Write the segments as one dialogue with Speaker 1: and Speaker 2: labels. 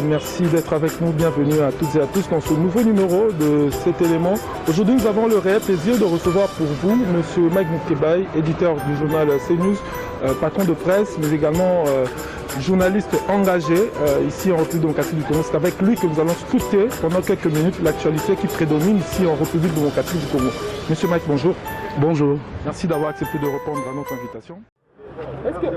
Speaker 1: Merci d'être avec nous. Bienvenue à toutes et à tous dans ce nouveau numéro de cet élément. Aujourd'hui, nous avons le réel plaisir de recevoir pour vous M. Mike Nkebai, éditeur du journal CNews, patron de presse, mais également journaliste engagé ici en République démocratique du Congo. C'est avec lui que nous allons scruter pendant quelques minutes l'actualité qui prédomine ici en République démocratique du Congo. Monsieur Mike, bonjour.
Speaker 2: Bonjour.
Speaker 1: Merci d'avoir accepté de répondre à notre invitation. Est-ce que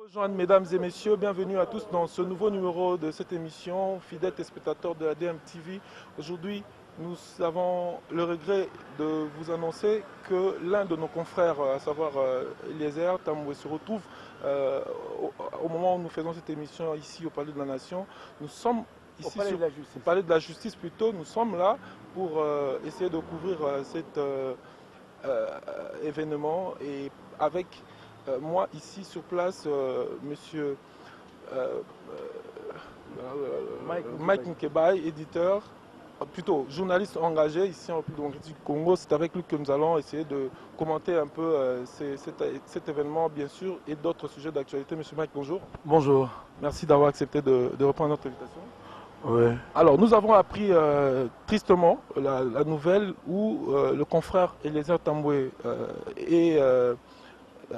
Speaker 1: rejoindre, mesdames et messieurs, bienvenue à tous dans ce nouveau numéro de cette émission, fidèles téléspectateurs de la DMTV. Aujourd'hui, nous avons le regret de vous annoncer que l'un de nos confrères, à savoir Eliezer Tamboué, se retrouve au moment où nous faisons cette émission ici au Palais de la Nation. Nous sommes ici au Palais de la Justice plutôt. Nous sommes là pour essayer de couvrir cet événement et avec moi ici sur place, monsieur Mike Nkebai, éditeur, plutôt journaliste engagé ici en République démocratique du Congo. C'est avec lui que nous allons essayer de commenter un peu cet événement, bien sûr, et d'autres sujets d'actualité. Monsieur Mike, bonjour.
Speaker 2: Bonjour.
Speaker 1: Merci d'avoir accepté de reprendre notre invitation.
Speaker 2: Oui.
Speaker 1: Alors, nous avons appris tristement la nouvelle où le confrère Eliezer Tamboué est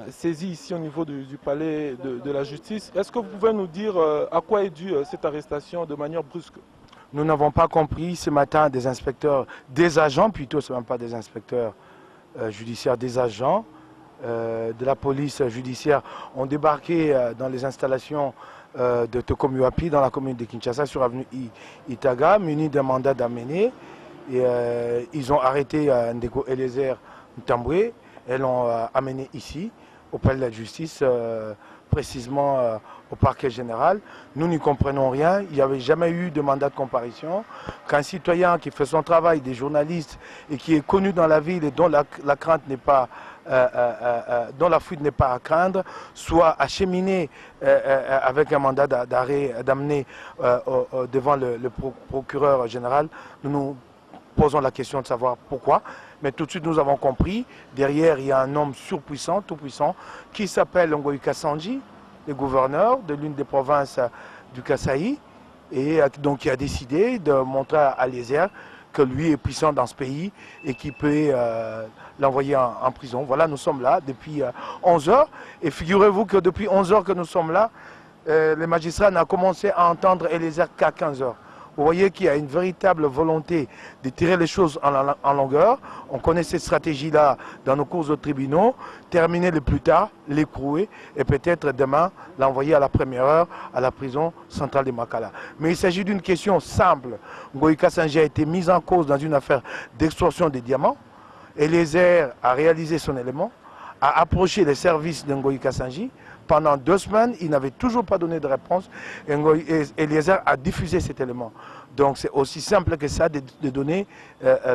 Speaker 1: saisi ici au niveau du palais de la justice. Est-ce que vous pouvez nous dire à quoi est due cette arrestation de manière brusque?
Speaker 2: Nous n'avons pas compris ce matin des inspecteurs, des agents plutôt, ce n'est même pas des inspecteurs judiciaires, des agents de la police judiciaire ont débarqué dans les installations de Tokomuapi dans la commune de Kinshasa sur l'avenue Itaga, munis d'un mandat d'amener. Ils ont arrêté Ndeko Eliezer Tamboué et l'ont amené ici au palais de la justice, précisément au parquet général. Nous n'y comprenons rien, il n'y avait jamais eu de mandat de comparution. Qu'un citoyen qui fait son travail, des journalistes, et qui est connu dans la ville et dont la crainte n'est pas, dont la fuite n'est pas à craindre, soit acheminé avec un mandat d'arrêt, d'amener devant le procureur général. Nous nous posons la question de savoir pourquoi. Mais tout de suite, nous avons compris, derrière, il y a un homme surpuissant, tout puissant, qui s'appelle Ngoï Kassanji, le gouverneur de l'une des provinces du Kasaï, et donc qui a décidé de montrer à Eliezer que lui est puissant dans ce pays et qui peut l'envoyer en prison. Voilà, nous sommes là depuis 11 heures. Et figurez-vous que depuis 11 heures que nous sommes là, les magistrats n'ont commencé à entendre Eliezer qu'à 15 heures. Vous voyez qu'il y a une véritable volonté de tirer les choses en longueur. On connaît cette stratégie-là dans nos cours aux tribunaux. Terminer le plus tard, l'écrouer et peut-être demain l'envoyer à la première heure à la prison centrale de Makala. Mais il s'agit d'une question simple. Ngoï Kassanji a été mis en cause dans une affaire d'extorsion des diamants. Eliezer a réalisé son élément, a approché les services de Ngoï Kassanji. Pendant 2 semaines, il n'avait toujours pas donné de réponse et Eliezer a diffusé cet élément. Donc c'est aussi simple que ça de donner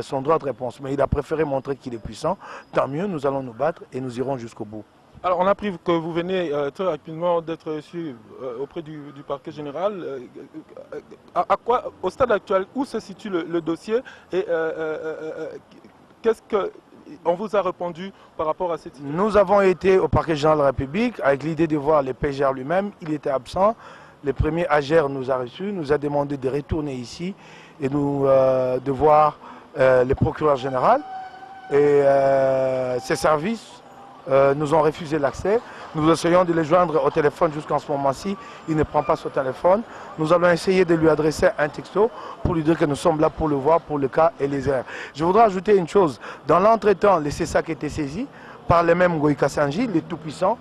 Speaker 2: son droit de réponse. Mais il a préféré montrer qu'il est puissant. Tant mieux, nous allons nous battre et nous irons jusqu'au bout.
Speaker 1: Alors on a appris que vous venez très rapidement d'être reçu auprès du parquet général. Au stade actuel, où se situe le dossier et qu'est-ce que... On vous a répondu par rapport à cette idée?
Speaker 2: Nous avons été au parquet général de la République avec l'idée de voir le PGR lui-même. Il était absent. Le premier AGR nous a reçus, nous a demandé de retourner ici et de voir le procureur général. Et ses services nous ont refusé l'accès. Nous essayons de le joindre au téléphone jusqu'en ce moment-ci. Il ne prend pas son téléphone. Nous allons essayer de lui adresser un texto pour lui dire que nous sommes là pour le voir pour le cas Eliezer. Je voudrais ajouter une chose. Dans l'entretemps, le CESAC était saisi par le même Ngoï Kassanji, le tout-puissant,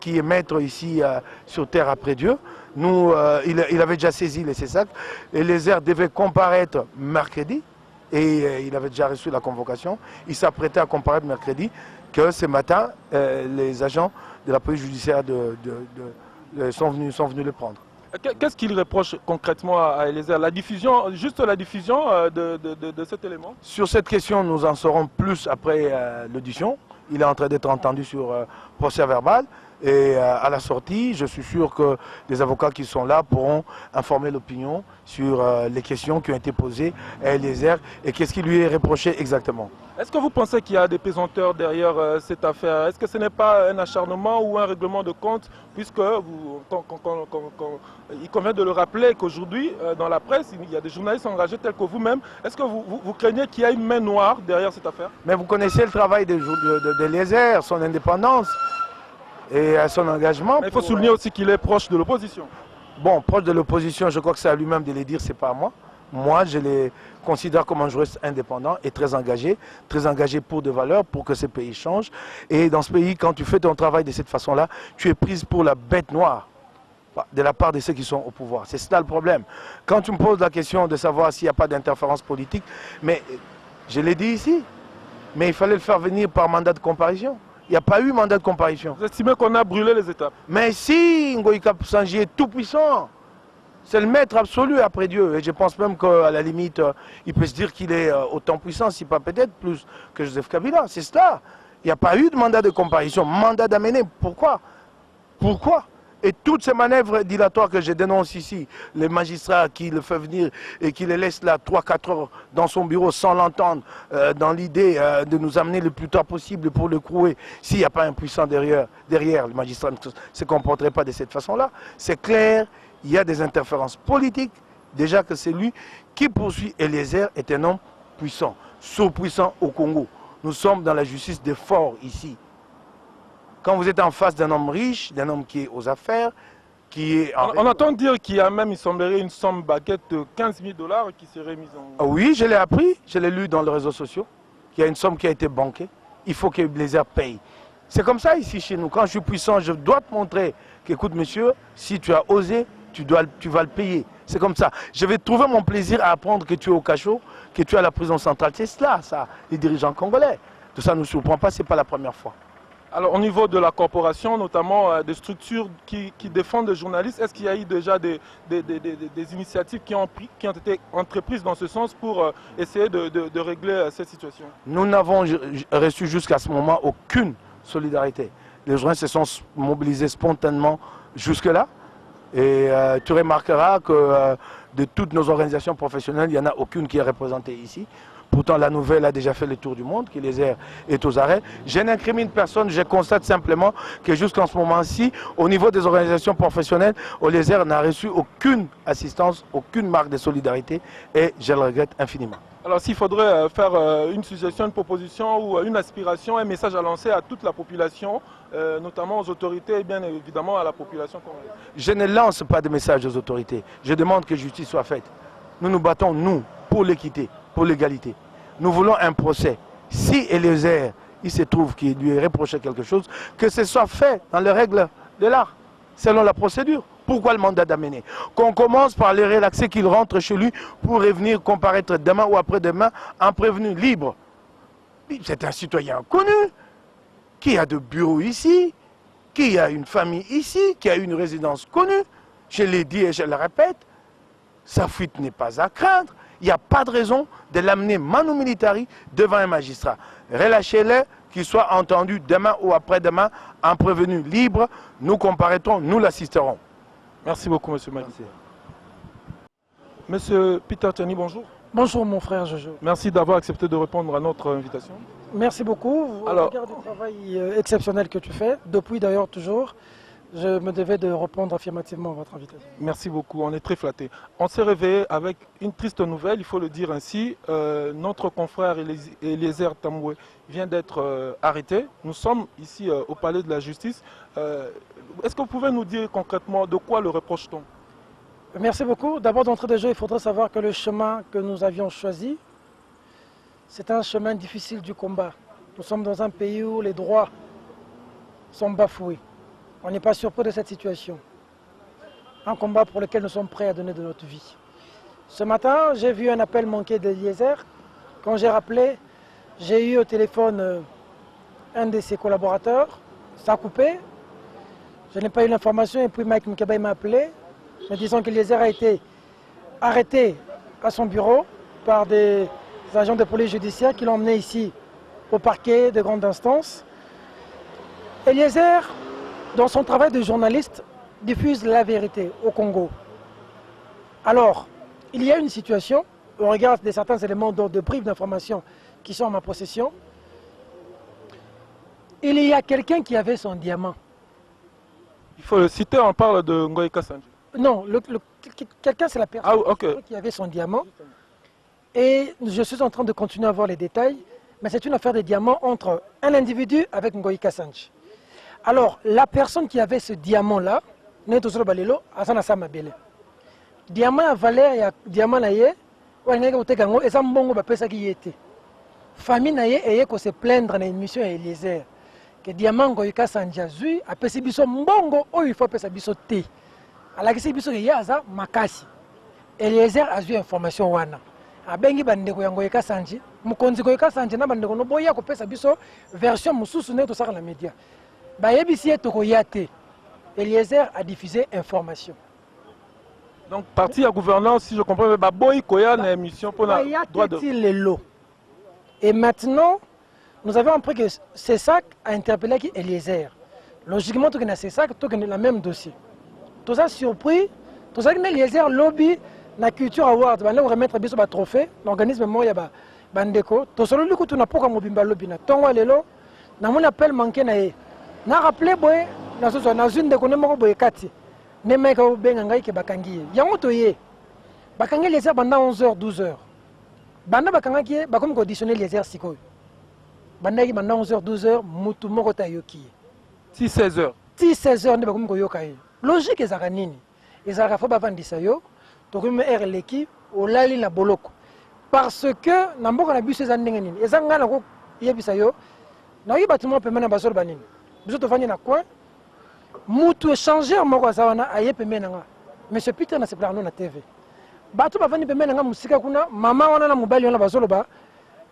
Speaker 2: qui est maître ici sur terre après Dieu. Il avait déjà saisi le CESAC. Eliezer devait comparaître mercredi et il avait déjà reçu la convocation. Il s'apprêtait à comparaître mercredi. Que ce matin, les agents de la police judiciaire sont venus le prendre.
Speaker 1: Qu'est-ce qu'il reproche concrètement à Eliezer? Juste la diffusion de cet élément?
Speaker 2: Sur cette question, nous en saurons plus après l'audition. Il est en train d'être entendu sur procès verbal. Et à la sortie, je suis sûr que les avocats qui sont là pourront informer l'opinion sur les questions qui ont été posées à Eliezer et qu'est-ce qui lui est reproché exactement.
Speaker 1: Est-ce que vous pensez qu'il y a des pesanteurs derrière cette affaire? Est-ce que ce n'est pas un acharnement ou un règlement de compte, puisque il convient de le rappeler qu'aujourd'hui, dans la presse, il y a des journalistes engagés tels que vous-même. Est-ce que vous craignez qu'il y ait une main noire derrière cette affaire?
Speaker 2: Mais vous connaissez le travail d'Eliezer, son indépendance et son engagement.
Speaker 1: Mais il faut souligner aussi qu'il est proche de l'opposition.
Speaker 2: Bon, proche de l'opposition, je crois que c'est à lui-même de le dire, c'est pas à moi. Moi, je les considère comme un juriste indépendant et très engagé pour des valeurs, pour que ce pays change. Et dans ce pays, quand tu fais ton travail de cette façon-là, tu es prise pour la bête noire de la part de ceux qui sont au pouvoir. C'est ça le problème. Quand tu me poses la question de savoir s'il n'y a pas d'interférence politique, mais je l'ai dit ici, mais il fallait le faire venir par mandat de comparution. Il n'y a pas eu mandat de comparution.
Speaker 1: Vous estimez qu'on a brûlé les étapes?
Speaker 2: Mais si, Ngoïka Sanji est tout puissant. C'est le maître absolu après Dieu. Et je pense même qu'à la limite, il peut se dire qu'il est autant puissant, si pas peut-être plus que Joseph Kabila. C'est cela. Il n'y a pas eu de mandat de comparution, mandat d'amener. Pourquoi? Pourquoi? Et toutes ces manœuvres dilatoires que je dénonce ici, les magistrats qui le font venir et qui le laissent là 3-4 heures dans son bureau sans l'entendre, dans l'idée de nous amener le plus tard possible pour le crouer, s'il n'y a pas un puissant derrière, le magistrat ne se comporterait pas de cette façon-là. C'est clair, il y a des interférences politiques. Déjà que c'est lui qui poursuit Eliezer est un homme puissant, surpuissant au Congo. Nous sommes dans la justice des forts ici. Quand vous êtes en face d'un homme riche, d'un homme qui est aux affaires, qui est...
Speaker 1: On entend dire qu'il y a même, il semblerait, une somme baguette de 15 000 $ qui serait mise en...
Speaker 2: Ah oui, je l'ai appris, je l'ai lu dans les réseaux sociaux, qu'il y a une somme qui a été banquée. Il faut que Eliezer paye. C'est comme ça ici chez nous. Quand je suis puissant, je dois te montrer qu'écoute monsieur, si tu as osé, tu vas le payer. C'est comme ça. Je vais trouver mon plaisir à apprendre que tu es au cachot, que tu es à la prison centrale. C'est cela, ça, les dirigeants congolais. Tout ça ne nous surprend pas, ce n'est pas la première fois.
Speaker 1: Alors au niveau de la corporation, notamment des structures qui défendent les journalistes, est-ce qu'il y a eu déjà des initiatives qui ont été entreprises dans ce sens pour essayer de régler cette situation?
Speaker 2: Nous n'avons reçu jusqu'à ce moment aucune solidarité. Les journalistes se sont mobilisés spontanément jusque-là. Et tu remarqueras que de toutes nos organisations professionnelles, il n'y en a aucune qui est représentée ici. Pourtant, la nouvelle a déjà fait le tour du monde, qu'Eliezer est aux arrêts. Je n'incrimine personne, je constate simplement que jusqu'en ce moment-ci, au niveau des organisations professionnelles, Eliezer n'a reçu aucune assistance, aucune marque de solidarité et je le regrette infiniment.
Speaker 1: Alors s'il faudrait faire une suggestion, une proposition ou une aspiration, un message à lancer à toute la population, notamment aux autorités et bien évidemment à la population congolaise.
Speaker 2: Je ne lance pas de message aux autorités, je demande que justice soit faite. Nous nous battons, nous, pour l'équité, pour l'égalité. Nous voulons un procès. Si Eliezer, il se trouve qu'il lui est reproché quelque chose, que ce soit fait dans les règles de l'art, selon la procédure. Pourquoi le mandat d'amener? Qu'on commence par les relaxer qu'il rentre chez lui pour revenir comparaître demain ou après-demain en prévenu libre. C'est un citoyen connu, qui a de bureaux ici, qui a une famille ici, qui a une résidence connue. Je l'ai dit et je le répète, sa fuite n'est pas à craindre. Il n'y a pas de raison de l'amener manu militari devant un magistrat. Relâchez-le, qu'il soit entendu demain ou après-demain en prévenu libre. Nous comparaîtrons, nous l'assisterons.
Speaker 1: Merci beaucoup, monsieur Madi. Monsieur Peter Tchani, bonjour.
Speaker 3: Bonjour mon frère Jojo.
Speaker 1: Merci d'avoir accepté de répondre à notre invitation.
Speaker 3: Merci beaucoup. Alors, regarde le travail exceptionnel que tu fais, depuis d'ailleurs toujours. Je me devais de répondre affirmativement à votre invitation.
Speaker 1: Merci beaucoup, on est très flattés. On s'est réveillé avec une triste nouvelle, il faut le dire ainsi. Notre confrère Eliezer Tamboué vient d'être arrêté. Nous sommes ici au palais de la justice. Est-ce que vous pouvez nous dire concrètement de quoi le reproche-t-on?
Speaker 3: Merci beaucoup. D'abord d'entrée de jeu, il faudrait savoir que le chemin que nous avions choisi, c'est un chemin difficile du combat. Nous sommes dans un pays où les droits sont bafoués. On n'est pas surpris de cette situation. Un combat pour lequel nous sommes prêts à donner de notre vie. Ce matin, j'ai vu un appel manqué d'Eliezer. Quand j'ai rappelé, j'ai eu au téléphone un de ses collaborateurs. Ça a coupé. Je n'ai pas eu l'information et puis Mike Mkeba m'a appelé, me disant qu'Eliezer a été arrêté à son bureau par des agents de police judiciaire qui l'ont emmené ici au parquet de grande instance. Eliezer dans son travail de journaliste, diffuse la vérité au Congo. Alors, il y a une situation, au regard de certains éléments de bribes d'informations qui sont en ma possession, il y a quelqu'un qui avait son diamant.
Speaker 1: Il faut le citer, on parle de Ngoï Kassanji.
Speaker 3: Non, quelqu'un c'est la personne qui avait son diamant. Et je suis en train de continuer à voir les détails, mais c'est une affaire de diamant entre un individu avec Ngoï Kassanji. Alors, la personne qui avait ce diamant-là, diamant à valeur et diamant naie, famille naie et se plaindre dans l'émission Eliezer que diamant Ngoï Kassanji a pesi biso mbongo o il faut pesa biso te. Alors que c'est biso yaza makasi. Eliezer a eu information wana. Abengi bandeko ya Ngoï Kassanji, mukonzi Ngoï Kassanji na bandeko no boya ko pesa biso version mususu ne to saka na média. Ba yebisi etoko yate. Eliezer a diffusé information.
Speaker 1: Donc parti à gouvernance, si je comprends bien, boy koya na émission pour la droit de
Speaker 3: l'eau. Et maintenant, nous avons appris que CESAC a interpellé Eliezer. Logiquement, tout est CESAC, tout est le même dossier. Tout ça surpris, tout ça que Eliezer lobby la culture award, on va remettre un trophée, l'organisme moya bandeko, tout ça le coup tu n'as pas comme bimba lobby na tonga lelo, na mon appel manqué na e. Na rappelé boy, na so na zune de konema boy kati. Ne meka benga ngai ke bakangi. Yango to ye. Bakangi Eliezer banda 11h 12h. Banda bakanga ki ba comme conditionner Eliezer sikoy. Banda ki banda 11h 12h mutu moko ta yoki.
Speaker 1: 16h.
Speaker 3: 16h ne ba comme ko yokai. Logique ezaka nini? Ezaka fa bavandisa yo. Tokumi er leki olali na boloko. Parce que na mboka na biso eza ndenge nini? Ezanga na ko yebisa yo. Na yi bâtiment pemena basolo banini. Biso to fanya na coin. Mutu échangeur moko zawana aye pemena nga. Monsieur Peter na se plano na TV. Bato bavandi pemena nga musika kuna mama wana na mobali wana basolo ba.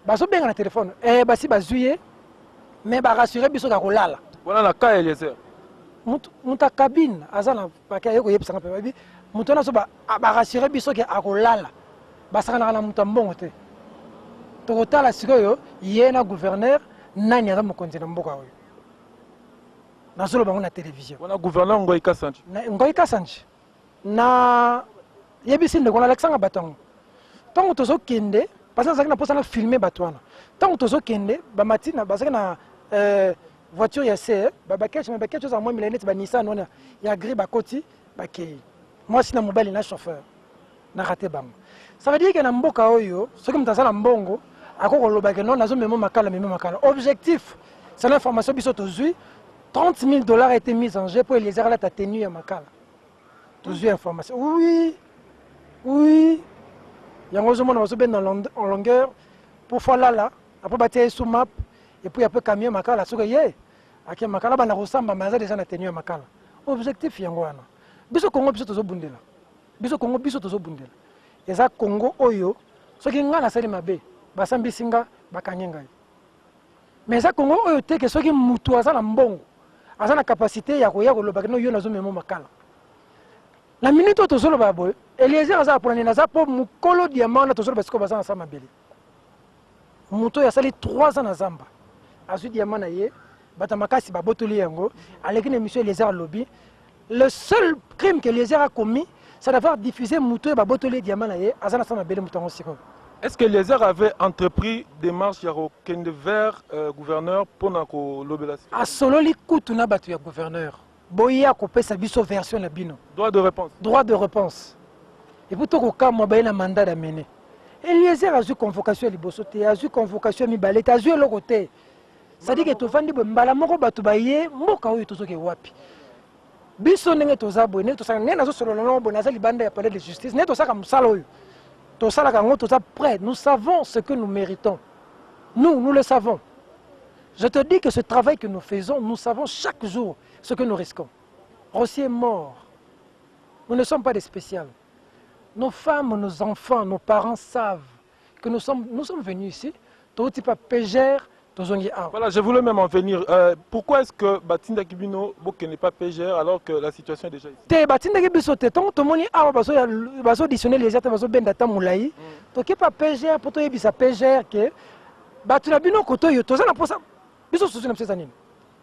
Speaker 3: Baso benga na téléphone. Basi bazuye. Mais ba rassurer biso ka kolala.
Speaker 1: Voilà la cas Eliezer.
Speaker 3: Muta cabine azana paka yeko yebisa nga pe. Mutu na so ba rassurer biso ke akolala. Basaka na mutu mbongo te. Tokotala sikoyo yena gouverneur nani aza mokonzi na mboka oyo. Nazolo bango na télévision.
Speaker 1: Wana gouverneur Ngoï Kassanji.
Speaker 3: Ngoï Kassanji. Na yebisi ndeko na Alexandre Batongo. Tango tozo kende, parce que ça na posa na filmer batwana. Tango tozo kende, ba matina basaka na voiture ya CE, ba baketch za moi milene ba Nissan wana ya gris ba koti ba ke. Moi si na mobile na chauffeur. Na raté bango. Ça veut dire que na mboka oyo, ce que mtazala mbongo, akoko lobaka non nazo memo makala. Objectif, c'est l'information biso tozui. $30 000 a été mis en jeu pour Eliezer la tenue à Makala. Tous eu information. Oui. Il y a un peu en longueur. Pour faire là, après bâtir sous map, et puis après camion Makala. Ce que yé, à Makala, on a ressemble à déjà la tenue à Makala. Objectif, il y a un peu. Biso Congo, biso tozo bundela. Biso Congo, biso tozo bundela. Et ça, Congo, Oyo, ce qui est en train de mabe, basambi singa, bakanyengai. Mais ça, Congo, Oyo, te que ce qui est moutoisa na mbongo. Asa na capacité ya koya koloba no yo nazo memo makala. La minute to solo babo, Eliezer aza pour na za po mukolo diamant na to solo basiko baza na sama beli. Muto ya sali 3 ans na Zamba. Azu diamant na ye, bata makasi ba botoli yango, aleki na monsieur Eliezer lobby. Le seul crime que Eliezer a commis, c'est d'avoir diffusé muto ba botoli diamant na ye, aza na sama beli mutango siko.
Speaker 1: Est-ce que Eliezer avait entrepris des marches vers gouverneur pour l'obéla?
Speaker 3: A solo li kutu na batu ya gouverneur. Boya ko pesa biso version na bino.
Speaker 1: Droit de réponse.
Speaker 3: Droit de réponse. Et pour tout cas moi ba na mandat d'amener. Eliezer a eu convocation à liboso te, a eu convocation mi balete, a eu le côté. Ça dit que to fandi bo mbala moko batu ba ye mboka oyo to soke wapi. Biso ndenge to za bo ne to saka ne na so solo no bo na za libanda ya palais de justice ne to saka musala oyo. Nous savons ce que nous méritons. Nous le savons. Je te dis que ce travail que nous faisons, nous savons chaque jour ce que nous risquons. Rossi est mort. Nous ne sommes pas des spéciales. Nos femmes, nos enfants, nos parents savent que nous sommes venus ici. Tout type de pégère,
Speaker 1: voilà, je voulais même en venir. Pourquoi est-ce que Batinda Kibino n'est pas pégère alors que la situation est déjà ici?
Speaker 3: Batinda Kibino, tout le monde a auditionné les gens, ils ont bien d'attendre Moulaï. Tu n'es pas pégère, pour toi, il y a pégère que Batinda Kibino, tu as ça. Biso sous une années.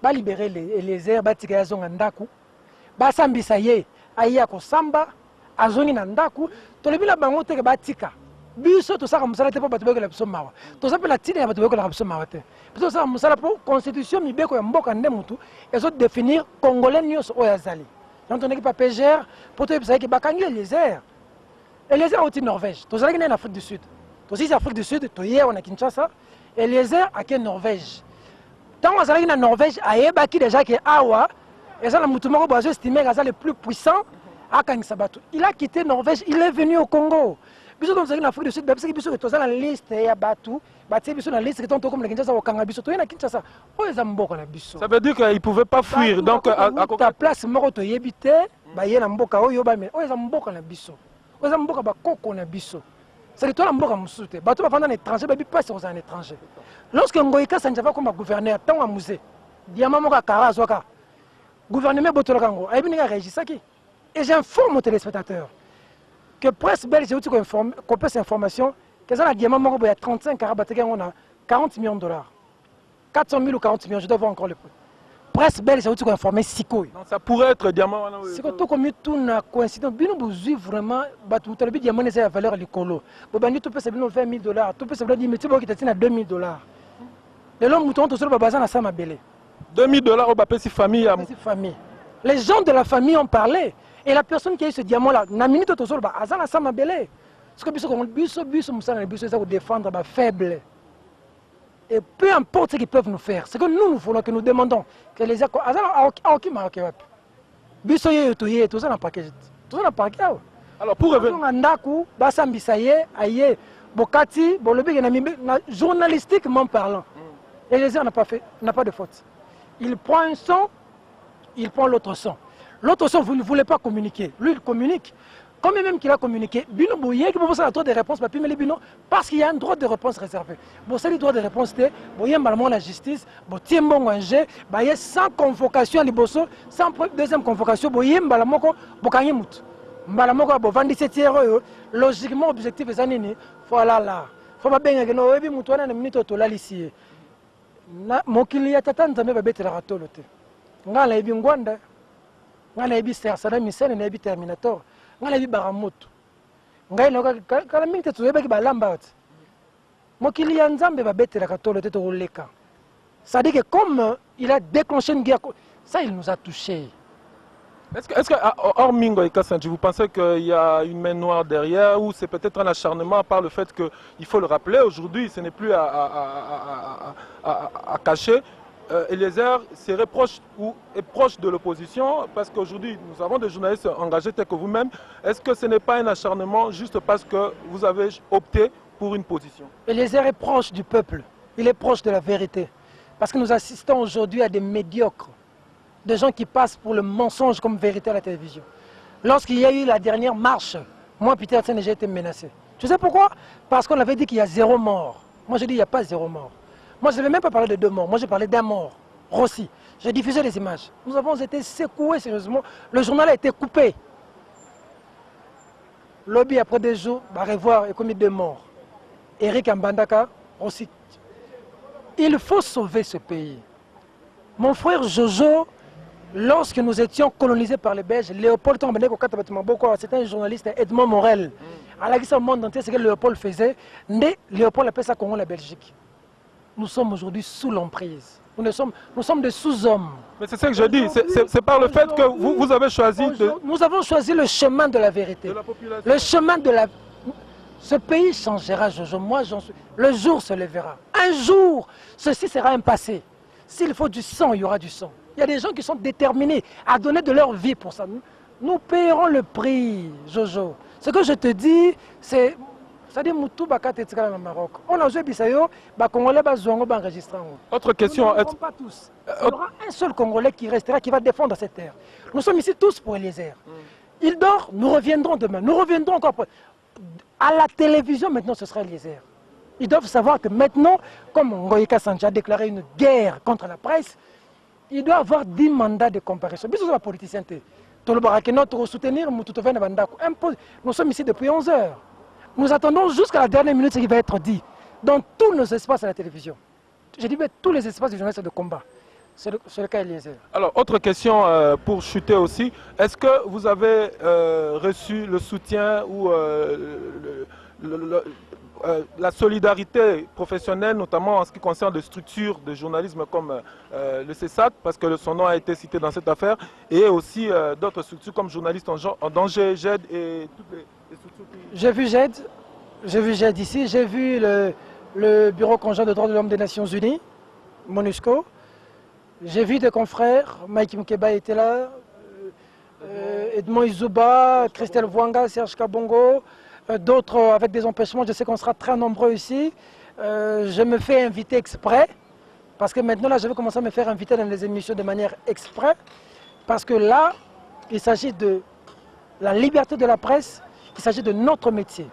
Speaker 3: ba libérer les airs, ba tika zonga ndaku, ba sambisa ye, aya ko samba, azongi na ndaku, to le bila bango te ba tika. Biso to saka musala te po bato beko la biso mawa. To sa pe la tine ya bato beko la biso mawa te. Biso saka musala po constitution mi beko ya mboka nde mutu, ezo définir congolais nyos oyazali. Donc on équipe à PGR pour te dire que bakangi les airs. Et les airs au Norvège. To sala en Afrique du Sud. To si Afrique du Sud, to hier on a Kinshasa et les airs à quelle Norvège. Tant on sala en Norvège, ayeba ki déjà que awa, et ça la mutu moko bazo estimer que ça le plus puissant à Kangisabatu. Il a quitté Norvège, il est venu au Congo. Biso dans l'Afrique du Sud, parce que biso to la liste ya batu, batie biso na liste que tant comme le Kinshasa au Kanga biso to na Kinshasa. O ezamboka na biso.
Speaker 1: Ça veut dire qu'il pouvait pas fuir. Donc
Speaker 3: à ta place moko to yebite, ba ye na mboka oyo ba me. O ezamboka na biso. O ezamboka ba koko na biso. C'est toi la mboka musute. Bato ba vendre en étranger, ba bi passe aux étrangers. Lorsque Ngoïka Sanjava comme gouverneur tant à musée, diamant moko kara zoka. Gouvernement botolokango, ayebi nga régisaki. Et j'informe aux téléspectateurs que presse belge est qu'on peut cette information que ça a diamant moko il y a 35 karabatega on a 40 millions de dollars. 400 000 ou 40 millions, je dois voir encore le prix. Presse belge est qu'on informer siko.
Speaker 1: Ça pourrait être diamant.
Speaker 3: C'est que tout comme tout na coïncidence, bien nous vraiment batu talibi diamant c'est la valeur l'écolo. Bon ben tout peut se bien 20 000 dollars, tout peut se bien dire mais tu vois qu'il t'atteint à 2 000 dollars. Les hommes mouton tout seul bazar na sama belé.
Speaker 1: 2 000 dollars au bapé si famille.
Speaker 3: Les gens de la famille ont parlé. Et la personne qui a eu ce diamant-là, na minute tout seul, azana sama belé. Parce que biso musana biso ça pour défendre ba faible. Et peu importe ce qu'ils peuvent nous faire, c'est que nous voulons que nous demandons que les accords azana aoki maroke wapi. Biso ye to ye tout ça na paquet. Tout ça na paquet.
Speaker 1: Alors pour revenir
Speaker 3: na ndaku ba sambisa ye aye bokati bolobi na journalistiquement parlant. Et les n'a pas fait n'a pas de faute. Il prend un son, il prend l'autre son. L'autre son, vous ne voulez pas communiquer. Lui, il communique. Quand même qu'il a communiqué, Bino Bouye, qui propose un droit de réponse, parce qu'il y a un droit de réponse réservé. Bon, c'est le droit de réponse, Bouye, malheureusement, la justice, Tiembo Ngangé, sans convocation à Liboso, sans deuxième convocation, Bouye, Malamoko, Bokanyemut. Malamoko, Bo 27 euros, logiquement, objectif, les années, voilà là. Faut pas bien que nous, et puis, Moutouana, une minute, au ici. Mokili, Tatan, Zamé, Babette, la ratolote. Ngala, et bien, Gwanda. Ngala ebi Saddam Hussein na ebi Terminator ngala ebi Baramoto ngai na kala mingi te toyeba ki balamba oti mokili ya Nzambe babetela katolo te to leka. Ça dit que comme il a déclenché une guerre, ça il nous a touchés.
Speaker 1: Est-ce que hors Ngoïka Sanji, vous pensez qu'il y a une main noire derrière ou c'est peut-être un acharnement par le fait qu'il faut le rappeler aujourd'hui, ce n'est plus à cacher. Eliezer serait proche ou est proche de l'opposition parce qu'aujourd'hui nous avons des journalistes engagés tels que vous-même. Est-ce que ce n'est pas un acharnement juste parce que vous avez opté pour une position?
Speaker 3: Eliezer est proche du peuple, il est proche de la vérité. Parce que nous assistons aujourd'hui à des médiocres, des gens qui passent pour le mensonge comme vérité à la télévision. Lorsqu'il y a eu la dernière marche, moi Peter Tsene, j'ai été menacé. Tu sais pourquoi? Parce qu'on avait dit qu'il y a 0 mort. Moi je dis qu'il n'y a pas 0 mort. Moi, je ne vais même pas parler de 2 morts. Moi, j'ai parlé d'un mort. Rossi. J'ai diffusé les images. Nous avons été secoués sérieusement. Le journal a été coupé. Lobby, après 2 jours, va revoir et commis 2 morts. Eric Mbandaka, Rossi. Il faut sauver ce pays. Mon frère Jojo, lorsque nous étions colonisés par les Belges, Léopold c'était un journaliste, Edmond Morel. À la guise au monde entier, ce que Léopold faisait. Léopold appelait ça Congo la Belgique. Nous sommes aujourd'hui sous l'emprise. Nous sommes des sous-hommes.
Speaker 1: Mais c'est ce que je dis, c'est par le fait que vous avez choisi de...
Speaker 3: Nous avons choisi le chemin de la vérité. Le chemin de la... Ce pays changera, Jojo. Moi, j'en suis... Le jour se lèvera. Un jour, ceci sera un passé. S'il faut du sang, il y aura du sang. Il y a des gens qui sont déterminés à donner de leur vie pour ça. Nous payerons le prix, Jojo. Ce que je te dis, c'est... C'est-à-dire que au Maroc. On a joué Bissayo, les Congolais vont enregistrer.
Speaker 1: Autre question.
Speaker 3: Nous ne pas tous. Il y aura un seul Congolais qui restera, qui va défendre cette terre. Nous sommes ici tous pour Eliezer. Il dort, nous reviendrons demain. Nous reviendrons encore. À la télévision, maintenant, ce sera Eliezer. Ils doivent savoir que maintenant, comme Ngoïka Sanji a déclaré une guerre contre la presse, il doit avoir 10 mandats de comparaison. Nous sommes la politiciens. Nous sommes ici depuis 11 heures. Nous attendons jusqu'à la dernière minute ce qui va être dit dans tous nos espaces à la télévision. Je dis tous les espaces du journaliste de combat. C'est le cas Eliezer.
Speaker 1: Alors, autre question pour chuter aussi. Est-ce que vous avez reçu le soutien ou la solidarité professionnelle, notamment en ce qui concerne les structures de journalisme comme le CESAC, parce que son nom a été cité dans cette affaire, et aussi d'autres structures comme Journalistes en danger, GED et toutes les structures qui...
Speaker 3: J'ai vu GED ici, j'ai vu le Bureau conjoint de droits de l'homme des Nations Unies, MONUSCO. J'ai vu des confrères, Mike Mkeba était là, Edmond Izouba, Christelle Vouanga, Serge Kabongo, d'autres avec des empêchements. Je sais qu'on sera très nombreux ici. Je me fais inviter exprès, parce que maintenant là, je vais commencer à me faire inviter dans les émissions de manière exprès, parce que là, il s'agit de la liberté de la presse, il s'agit de notre métier.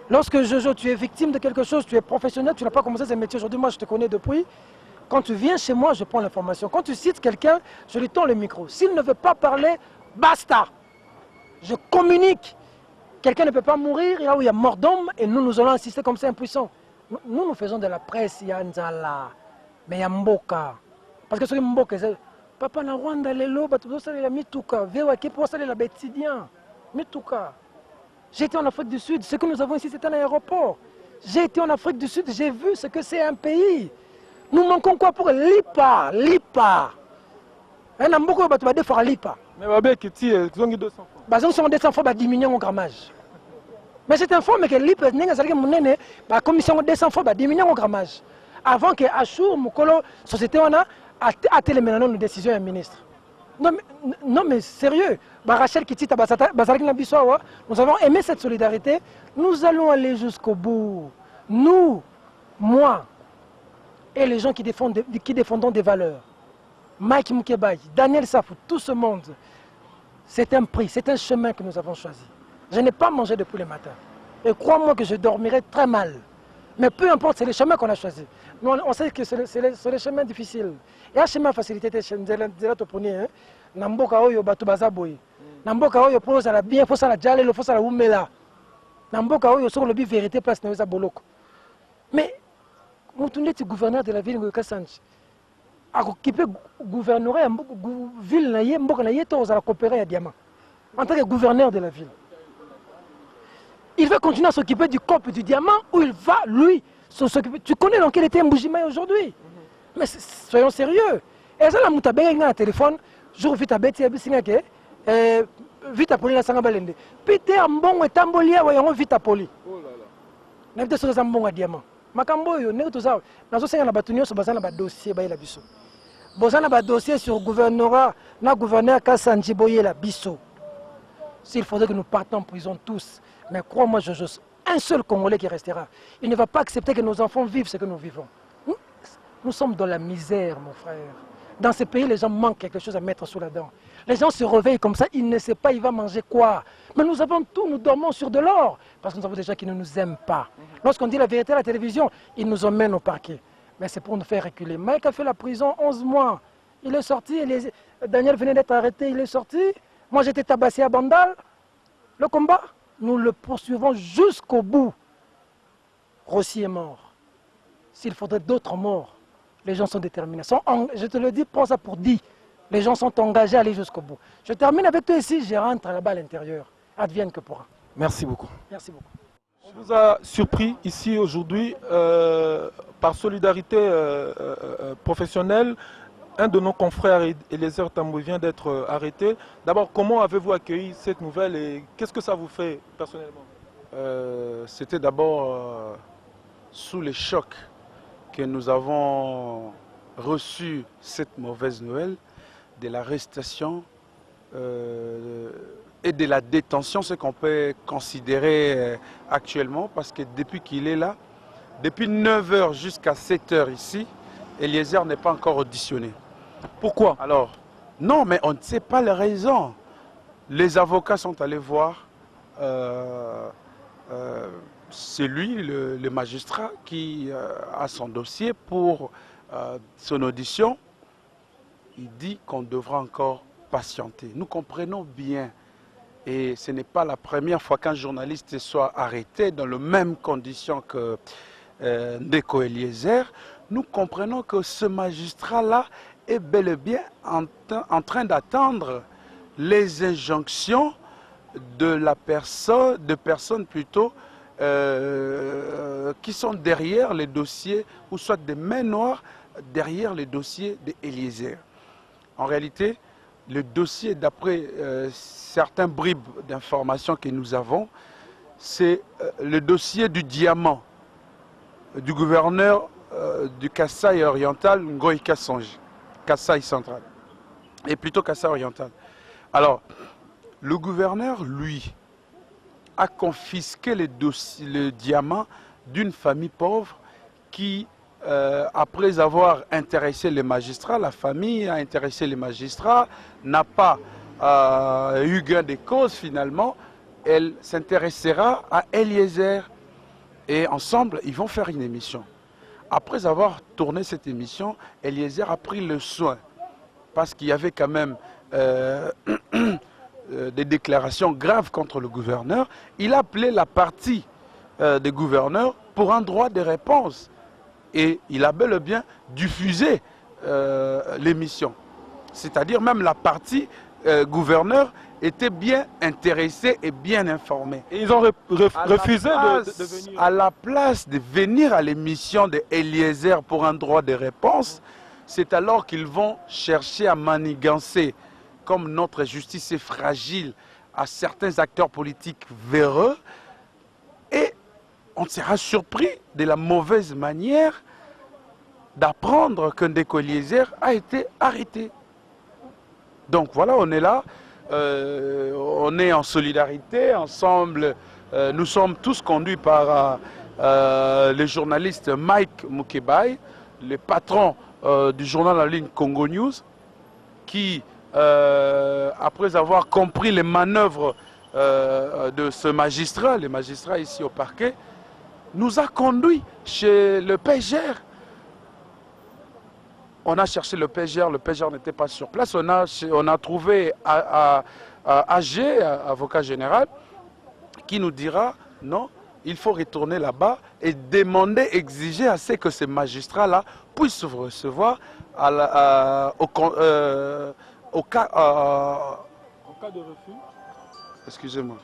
Speaker 3: Lorsque Jojo, tu es victime de quelque chose, tu es professionnel, tu n'as pas commencé ce métier aujourd'hui, moi je te connais depuis. Quand tu viens chez moi, je prends l'information. Quand tu cites quelqu'un, je lui tends le micro. S'il ne veut pas parler, basta. Je communique. Quelqu'un ne peut pas mourir là où il y a mort d'homme et nous allons insister comme ça impuissants. Nous faisons de la presse, il y a Nzala, mais il y a Mboka. Parce que ce Mboka, c'est Papa na Rwanda lelo, la mituka, Vewaki pour ça la bétidien, mituka. J'ai été en Afrique du Sud, ce que nous avons ici c'est un aéroport. J'ai été en Afrique du Sud, j'ai vu ce que c'est un pays. Nous manquons quoi pour l'IPA? L'IPA. Un Mboka va te faire l'IPA.
Speaker 1: Mais Babé qui tire, ils ont 200 francs.
Speaker 3: Bah, ils ont 200 francs, bah, diminuer mon grammage. Mais c'est un fonds, mais que l'IPA, la commission 200 francs, bah, diminuer mon grammage. Avant que Achour, Moukolo, société, on a téléménant une décision à un ministre. Non, mais sérieux. Bah, Rachel Kitita, nous avons aimé cette solidarité. Nous allons aller jusqu'au bout. Nous, moi, et les gens qui défendons des valeurs. Mike Moukebaï, Daniel Safou, tout ce monde. C'est un prix, c'est un chemin que nous avons choisi. Je n'ai pas mangé depuis le matin. Et crois-moi que je dormirai très mal. Mais peu importe, c'est le chemin qu'on a choisi. Nous, on sait que c'est le chemin difficile. Et un chemin facilité, c'est un Namboka oyo batu bazaboy. Namboka oyo pour ça la bien, faut ça la jale, faut ça la umela. Namboka oyo sur le but vérité place na boloko. Mais Moutoundé est gouverneur de la ville de Kassanji. Qui peut gouverner la ville, il va coopérer à Diamant. En tant que gouverneur de la ville. Il va continuer à s'occuper du corps du diamant où il va, lui, s'occuper. Tu connais dans quel était Mboujima aujourd'hui? Mais soyons sérieux. Et ça, la moutabé a un téléphone, jour vite à Betty, vite à Poli, la Sangabalende. Pété un bon et tambolia, voyons vite à Poli. N'a pas de bon à diamant. Makambo, yo, n'est tout ça. Nous avons un dossier, la biso. Bozana ba dossier sur gouvernorat, na gouverneur Kassanji Boye la biso. S'il faudrait que nous partions en prison tous, mais crois-moi, un seul Congolais qui restera. Il ne va pas accepter que nos enfants vivent ce que nous vivons. Nous sommes dans la misère, mon frère. Dans ce pays, les gens manquent quelque chose à mettre sous la dent. Les gens se réveillent comme ça, ils ne savent pas, il va manger quoi. Mais nous avons tout, nous dormons sur de l'or. Parce que nous avons des gens qui ne nous aiment pas. Lorsqu'on dit la vérité à la télévision, ils nous emmènent au parquet. Mais c'est pour nous faire reculer. Mike a fait la prison 11 mois. Il est sorti, Daniel venait d'être arrêté, il est sorti. Moi j'étais tabassé à Bandal. Le combat, nous le poursuivons jusqu'au bout. Rossi est mort. S'il faudrait d'autres morts, les gens sont déterminés. Je te le dis, prends ça pour dit. Les gens sont engagés à aller jusqu'au bout. Je termine avec toi ici, je rentre là-bas à l'intérieur. Advienne que pourra.
Speaker 1: Merci beaucoup.
Speaker 3: Merci beaucoup.
Speaker 1: On vous a surpris ici aujourd'hui par solidarité professionnelle. Un de nos confrères, Eliezer Tambou, vient d'être arrêté. D'abord, comment avez-vous accueilli cette nouvelle et qu'est-ce que ça vous fait personnellement?
Speaker 2: C'était d'abord sous le choc que nous avons reçu cette mauvaise nouvelle de l'arrestation et de la détention, ce qu'on peut considérer actuellement, parce que depuis qu'il est là, depuis 9 h jusqu'à 7 h ici, Eliezer n'est pas encore auditionné.
Speaker 1: Pourquoi?
Speaker 2: Alors, non, mais on ne sait pas les raisons. Les avocats sont allés voir c'est lui, le magistrat, qui a son dossier pour son audition. Il dit qu'on devra encore patienter. Nous comprenons bien, et ce n'est pas la première fois qu'un journaliste soit arrêté dans les mêmes conditions que Ndeko Eliezer. Nous comprenons que ce magistrat-là
Speaker 4: est bel et bien en train d'attendre les injonctions de personnes plutôt qui sont derrière les dossiers, ou soit des mains noires derrière les dossiers d'Eliezer. En réalité, le dossier, d'après certains bribes d'informations que nous avons, c'est le dossier du diamant du gouverneur du Kasaï oriental, Ngoï Kassonji, Kasaï central, et plutôt Kasaï oriental. Alors, le gouverneur, lui, a confisqué le diamant d'une famille pauvre qui, après avoir intéressé les magistrats, la famille a intéressé les magistrats, n'a pas eu gain de cause finalement. Elle s'intéressera à Eliezer et ensemble, ils vont faire une émission. Après avoir tourné cette émission, Eliezer a pris le soin, parce qu'il y avait quand même des déclarations graves contre le gouverneur. Il a appelé la partie des gouverneurs pour un droit de réponse. Et il a bel et bien diffusé l'émission. C'est-à-dire même la partie gouverneur était bien intéressée et bien informée.
Speaker 1: Et ils ont refusé de venir.
Speaker 4: À la place de venir à l'émission de Eliezer pour un droit de réponse, c'est alors qu'ils vont chercher à manigancer, comme notre justice est fragile, à certains acteurs politiques véreux, et on sera surpris de la mauvaise manière d'apprendre qu'un Ndeko Eliezer a été arrêté. Donc voilà, on est là, on est en solidarité, ensemble, nous sommes tous conduits par le journaliste Mike Mukebai, le patron du journal en ligne Congo News, qui, après avoir compris les manœuvres de ce magistrat, les magistrats ici au parquet, nous a conduits chez le PGR. On a cherché le PGR n'était pas sur place. On a trouvé AG, avocat général, qui nous dira non, il faut retourner là-bas et demander, exiger à ce que ces magistrats-là puissent recevoir au cas
Speaker 1: de refus.
Speaker 4: Excusez-moi.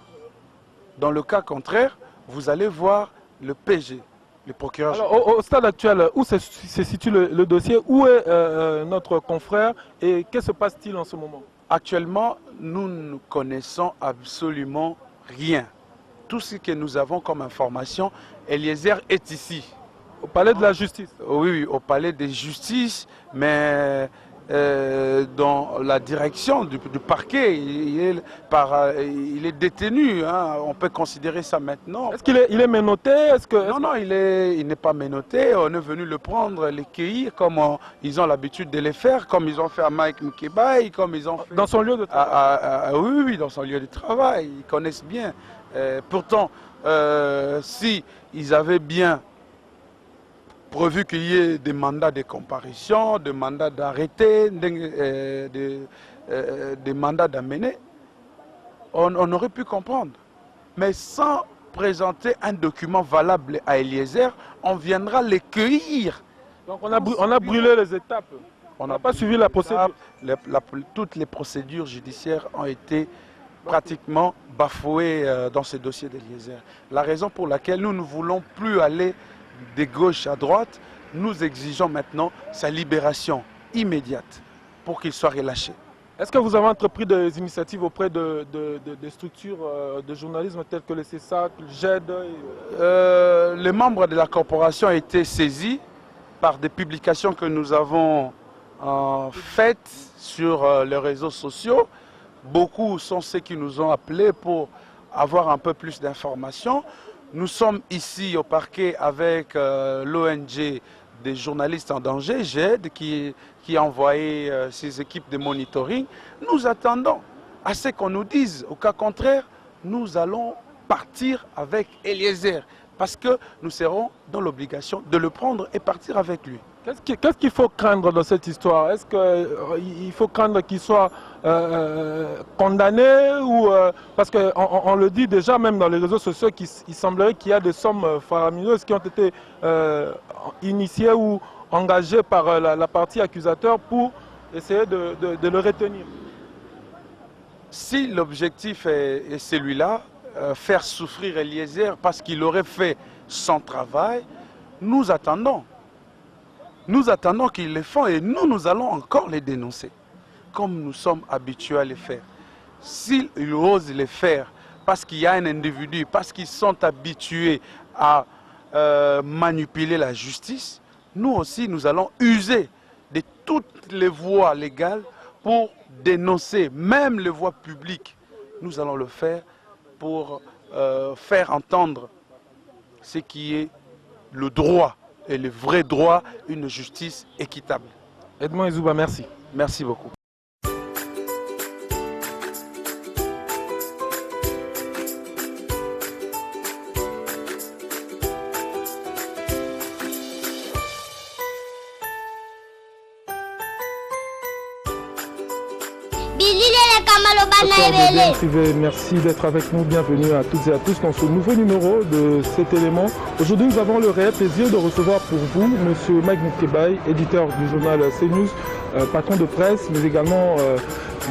Speaker 4: Dans le cas contraire, vous allez voir le PG, le procureur.
Speaker 1: Alors, au stade actuel, où se situe le dossier? Où est notre confrère et que se passe-t-il en ce moment?
Speaker 4: Actuellement, nous ne connaissons absolument rien. Tout ce que nous avons comme information, Eliezer est ici.
Speaker 1: Au palais de la justice?
Speaker 4: Oui, au palais de justice, mais dans la direction du parquet, il est détenu, hein. On peut considérer ça maintenant.
Speaker 1: Est-ce qu'il est menotté?
Speaker 4: Non, il n'est pas menotté. On est venu le prendre, le cueillir comme ils ont l'habitude de le faire, comme ils ont fait à Mike Mukebai, comme ils ont fait...
Speaker 1: Dans son lieu de travail?
Speaker 4: Oui, dans son lieu de travail. Ils connaissent bien. Pourtant, si ils avaient bien prévu qu'il y ait des mandats de comparution, des mandats d'arrêter, des mandats d'amener, on aurait pu comprendre. Mais sans présenter un document valable à Eliezer, on viendra les cueillir.
Speaker 1: Donc on a brûlé les étapes. On n'a pas suivi la procédure.
Speaker 4: Toutes les procédures judiciaires ont été pratiquement bafouées dans ce dossier d'Eliezer. La raison pour laquelle nous ne voulons plus aller de gauche à droite, nous exigeons maintenant sa libération immédiate pour qu'il soit relâché.
Speaker 1: Est-ce que vous avez entrepris des initiatives auprès des structures de journalisme telles que le CESAC, le GED?
Speaker 4: Les membres de la corporation ont été saisis par des publications que nous avons faites sur les réseaux sociaux. Beaucoup sont ceux qui nous ont appelés pour avoir un peu plus d'informations. Nous sommes ici au parquet avec l'ONG des journalistes en danger, GED, qui a envoyé ses équipes de monitoring. Nous attendons à ce qu'on nous dise. Au cas contraire, nous allons partir avec Eliezer parce que nous serons dans l'obligation de le prendre et partir avec lui.
Speaker 1: Qu'est-ce qu'il faut craindre dans cette histoire? Est-ce qu'il faut craindre qu'il soit condamné ou parce qu'on le dit déjà même dans les réseaux sociaux qu'il semblerait qu'il y a des sommes faramineuses qui ont été initiées ou engagées par la partie accusateur pour essayer de le retenir.
Speaker 4: Si l'objectif est celui-là, faire souffrir Eliezer parce qu'il aurait fait son travail, nous attendons. Nous attendons qu'ils le font et nous allons encore les dénoncer, comme nous sommes habitués à le faire. S'ils osent le faire parce qu'il y a un individu, parce qu'ils sont habitués à manipuler la justice, nous aussi nous allons user de toutes les voies légales pour dénoncer, même les voies publiques. Nous allons le faire pour faire entendre ce qui est le droit et le vrai droit, une justice équitable.
Speaker 1: Edmond Ezouba, merci.
Speaker 4: Merci beaucoup.
Speaker 1: Merci d'être avec nous, bienvenue à toutes et à tous dans ce nouveau numéro de cet élément. Aujourd'hui nous avons le réel plaisir de recevoir pour vous M. Mike Moukebaye, éditeur du journal CNews, patron de presse, mais également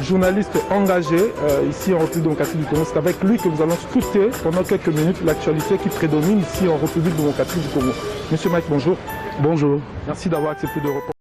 Speaker 1: journaliste engagé ici en République démocratique du Congo. C'est avec lui que nous allons scruter pendant quelques minutes l'actualité qui prédomine ici en République démocratique du Congo. Monsieur Mike, bonjour.
Speaker 2: Bonjour.
Speaker 1: Merci d'avoir accepté de répondre